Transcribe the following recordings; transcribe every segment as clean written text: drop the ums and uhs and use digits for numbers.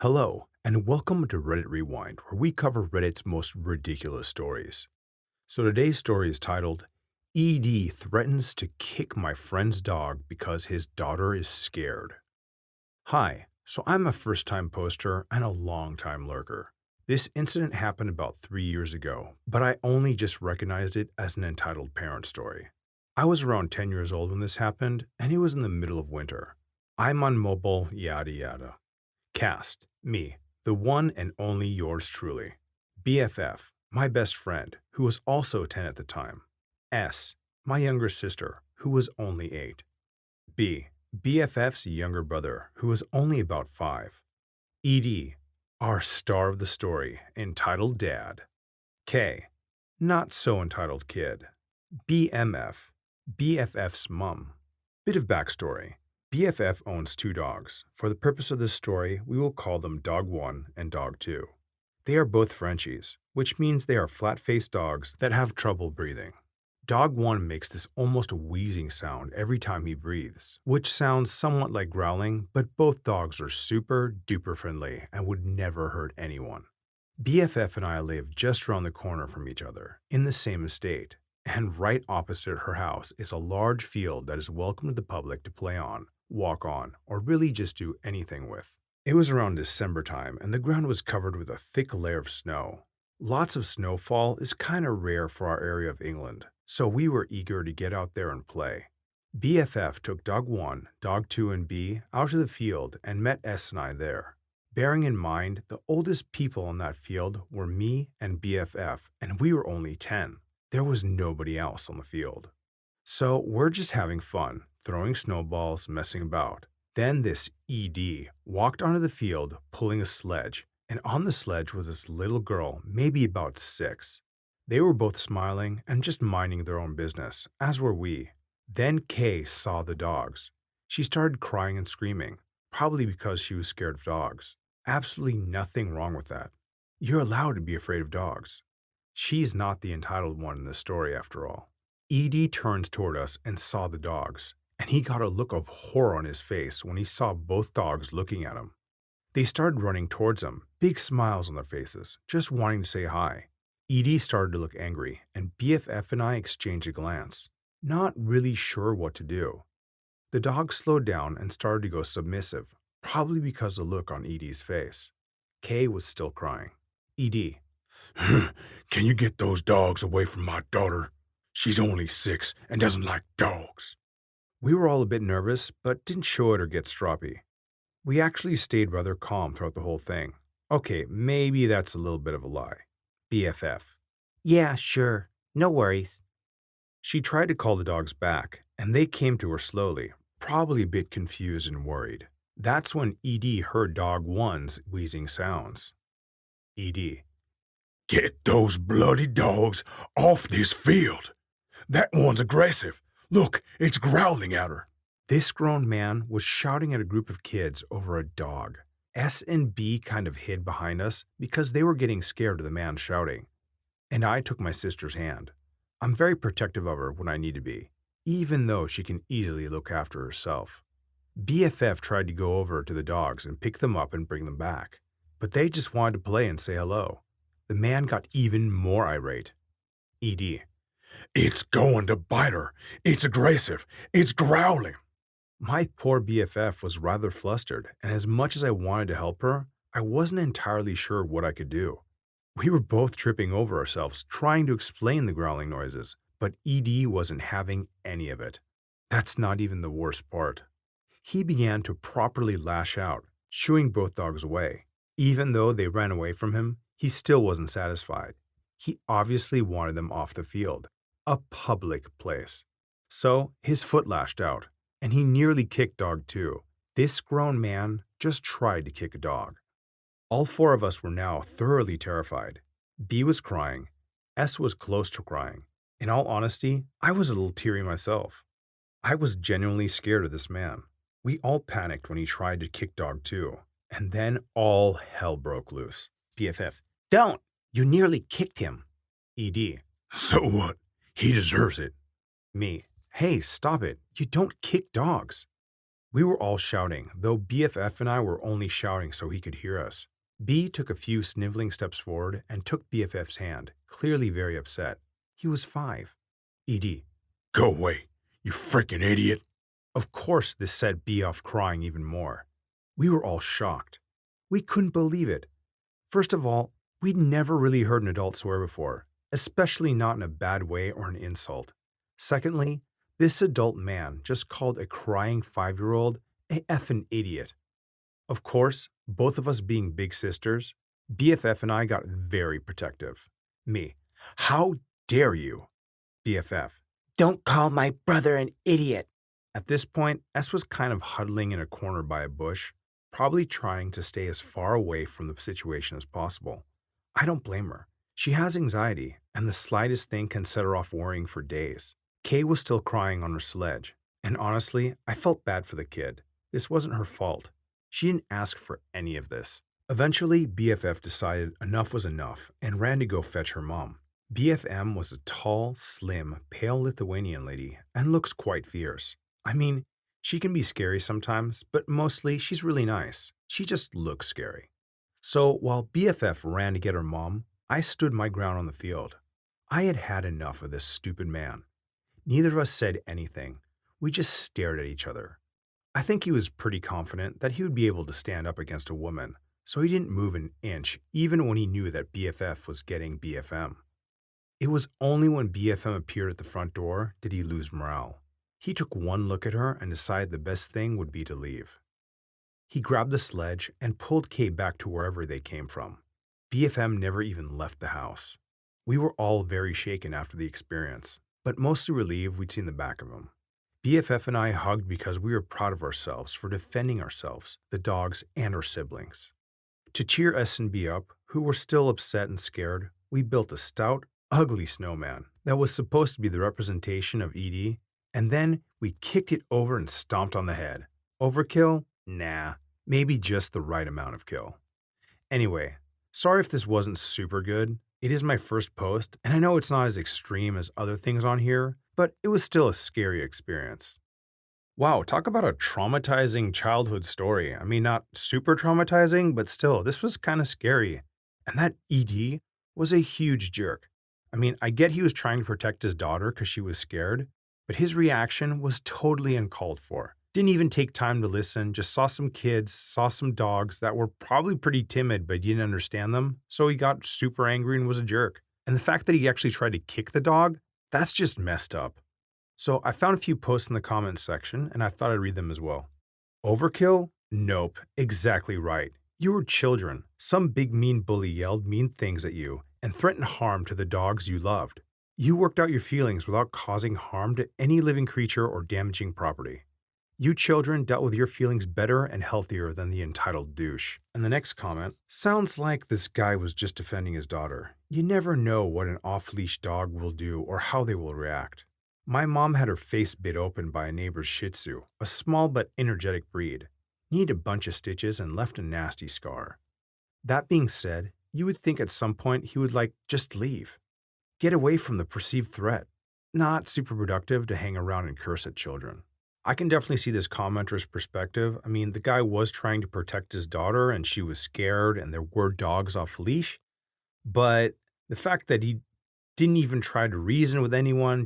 Hello, and welcome to Reddit Rewind, where we cover Reddit's most ridiculous stories. So today's story is titled, ED Threatens to Kick My Friend's Dog Because His Daughter is Scared. Hi, so I'm a first-time poster and a long-time lurker. This incident happened about 3 years ago, but I only just recognized it as an entitled parent story. I was around 10 years old when this happened, and it was in the middle of winter. I'm on mobile, yada yada. Cast, me, the one and only yours truly. BFF, my best friend, who was also 10 at the time. S, my younger sister, who was only 8. B, BFF's younger brother, who was only about 5. ED, our star of the story, entitled Dad. K, not so entitled kid. BMF, BFF's mum. Bit of backstory. BFF owns 2 dogs. For the purpose of this story, we will call them Dog 1 and Dog 2. They are both Frenchies, which means they are flat-faced dogs that have trouble breathing. Dog 1 makes this almost wheezing sound every time he breathes, which sounds somewhat like growling, but both dogs are super duper friendly and would never hurt anyone. BFF and I live just around the corner from each other, in the same estate, and right opposite her house is a large field that is welcome to the public to play on, walk on, or really just do anything with. It was around December time, and the ground was covered with a thick layer of snow. Lots of snowfall is kind of rare for our area of England, so we were eager to get out there and play. BFF took Dog 1, Dog 2, and B out to the field and met S and I there. Bearing in mind, the oldest people on that field were me and BFF, and we were only 10. There was nobody else on the field. So we're just having fun, throwing snowballs, messing about. Then this ED walked onto the field pulling a sledge, and on the sledge was this little girl, maybe about 6. They were both smiling and just minding their own business, as were we. Then Kay saw the dogs. She started crying and screaming, probably because she was scared of dogs. Absolutely nothing wrong with that. You're allowed to be afraid of dogs. She's not the entitled one in this story after all. ED turns toward us and saw the dogs, and he got a look of horror on his face when he saw both dogs looking at him. They started running towards him, big smiles on their faces, just wanting to say hi. ED started to look angry, and BFF and I exchanged a glance, not really sure what to do. The dogs slowed down and started to go submissive, probably because of the look on ED's face. Kay was still crying. ED, can you get those dogs away from my daughter? She's only 6 and doesn't like dogs. We were all a bit nervous, but didn't show it or get stroppy. We actually stayed rather calm throughout the whole thing. Okay, maybe that's a little bit of a lie. BFF. Yeah, sure. No worries. She tried to call the dogs back, and they came to her slowly, probably a bit confused and worried. That's when ED heard Dog 1's wheezing sounds. ED. Get those bloody dogs off this field. That one's aggressive. Look, it's growling at her. This grown man was shouting at a group of kids over a dog. S and B kind of hid behind us because they were getting scared of the man shouting. And I took my sister's hand. I'm very protective of her when I need to be, even though she can easily look after herself. BFF tried to go over to the dogs and pick them up and bring them back, but they just wanted to play and say hello. The man got even more irate. ED. It's going to bite her. It's aggressive. It's growling. My poor BFF was rather flustered, and as much as I wanted to help her, I wasn't entirely sure what I could do. We were both tripping over ourselves trying to explain the growling noises, but ED wasn't having any of it. That's not even the worst part. He began to properly lash out, shooing both dogs away. Even though they ran away from him, he still wasn't satisfied. He obviously wanted them off the field, a public place. So his foot lashed out, and he nearly kicked Dog 2. This grown man just tried to kick a dog. All 4 of us were now thoroughly terrified. B was crying. S was close to crying. In all honesty, I was a little teary myself. I was genuinely scared of this man. We all panicked when he tried to kick Dog 2, and then all hell broke loose. BFF. Don't! You nearly kicked him. ED. So what? He deserves it. Me. Hey, stop it. You don't kick dogs. We were all shouting, though BFF and I were only shouting so he could hear us. B took a few sniveling steps forward and took BFF's hand, clearly very upset. He was 5. ED. Go away, you freaking idiot. Of course, this set B off crying even more. We were all shocked. We couldn't believe it. First of all, we'd never really heard an adult swear before, especially not in a bad way or an insult. Secondly, this adult man just called a crying 5-year-old a effing idiot. Of course, both of us being big sisters, BFF and I got very protective. Me. How dare you? BFF. Don't call my brother an idiot. At this point, S was kind of huddling in a corner by a bush, probably trying to stay as far away from the situation as possible. I don't blame her. She has anxiety, and the slightest thing can set her off worrying for days. Kay was still crying on her sledge, and honestly, I felt bad for the kid. This wasn't her fault. She didn't ask for any of this. Eventually, BFF decided enough was enough and ran to go fetch her mom. BFM was a tall, slim, pale Lithuanian lady and looks quite fierce. I mean, she can be scary sometimes, but mostly she's really nice. She just looks scary. So while BFF ran to get her mom, I stood my ground on the field. I had had enough of this stupid man. Neither of us said anything. We just stared at each other. I think he was pretty confident that he would be able to stand up against a woman, so he didn't move an inch even when he knew that BFF was getting BFM. It was only when BFM appeared at the front door did he lose morale. He took one look at her and decided the best thing would be to leave. He grabbed the sledge and pulled Kay back to wherever they came from. BFM never even left the house. We were all very shaken after the experience, but mostly relieved we'd seen the back of him. BFF and I hugged because we were proud of ourselves for defending ourselves, the dogs, and our siblings. To cheer S and B up, who were still upset and scared, we built a stout, ugly snowman that was supposed to be the representation of ED, and then we kicked it over and stomped on the head. Overkill? Nah, maybe just the right amount of kill. Anyway, sorry if this wasn't super good. It is my first post, and I know it's not as extreme as other things on here, but it was still a scary experience. Wow, talk about a traumatizing childhood story. I mean, not super traumatizing, but still, this was kind of scary. And that ED was a huge jerk. I mean, I get he was trying to protect his daughter because she was scared, but his reaction was totally uncalled for. Didn't even take time to listen, just saw some kids, saw some dogs that were probably pretty timid but didn't understand them, so he got super angry and was a jerk. And the fact that he actually tried to kick the dog, that's just messed up. So I found a few posts in the comments section, and I thought I'd read them as well. Overkill? Nope, exactly right. You were children. Some big mean bully yelled mean things at you and threatened harm to the dogs you loved. You worked out your feelings without causing harm to any living creature or damaging property. You children dealt with your feelings better and healthier than the entitled douche. And the next comment, sounds like this guy was just defending his daughter. You never know what an off-leash dog will do or how they will react. My mom had her face bit open by a neighbor's Shih Tzu, a small but energetic breed. Needed a bunch of stitches and left a nasty scar. That being said, you would think at some point he would just leave. Get away from the perceived threat. Not super productive to hang around and curse at children. I can definitely see this commenter's perspective. I mean, the guy was trying to protect his daughter and she was scared and there were dogs off leash. But the fact that he didn't even try to reason with anyone,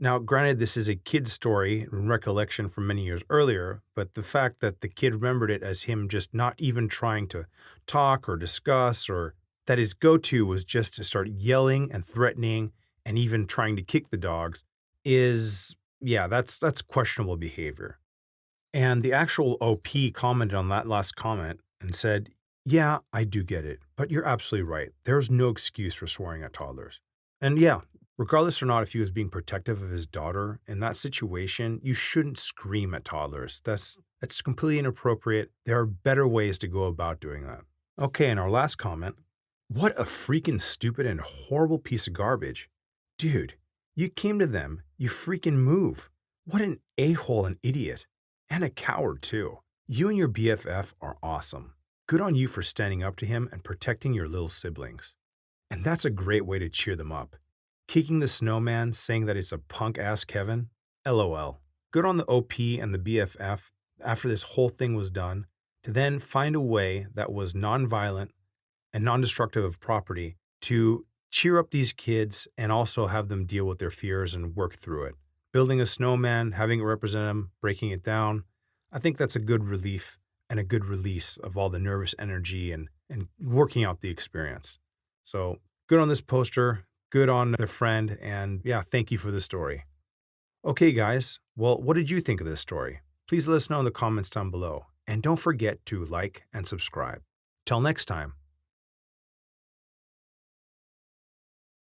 now, granted, this is a kid's story and recollection from many years earlier, but the fact that the kid remembered it as him just not even trying to talk or discuss, or that his go-to was just to start yelling and threatening and even trying to kick the dogs that's questionable behavior. And the actual OP commented on that last comment and said, yeah, I do get it, but you're absolutely right. There's no excuse for swearing at toddlers. And yeah, regardless or not if he was being protective of his daughter, in that situation, you shouldn't scream at toddlers. That's completely inappropriate. There are better ways to go about doing that. Okay, and our last comment. What a freaking stupid and horrible piece of garbage. Dude, you came to them. You freaking move. What an a-hole and idiot. And a coward, too. You and your BFF are awesome. Good on you for standing up to him and protecting your little siblings. And that's a great way to cheer them up. Kicking the snowman, saying that it's a punk-ass Kevin? LOL. Good on the OP and the BFF. after this whole thing was done, to then find a way that was nonviolent and non-destructive of property to cheer up these kids and also have them deal with their fears and work through it. Building a snowman, having it represent them, breaking it down, I think that's a good relief and a good release of all the nervous energy and working out the experience. So good on this poster, good on their friend, and yeah, thank you for the story. Okay, guys, well, what did you think of this story? Please let us know in the comments down below, and don't forget to like and subscribe. Till next time.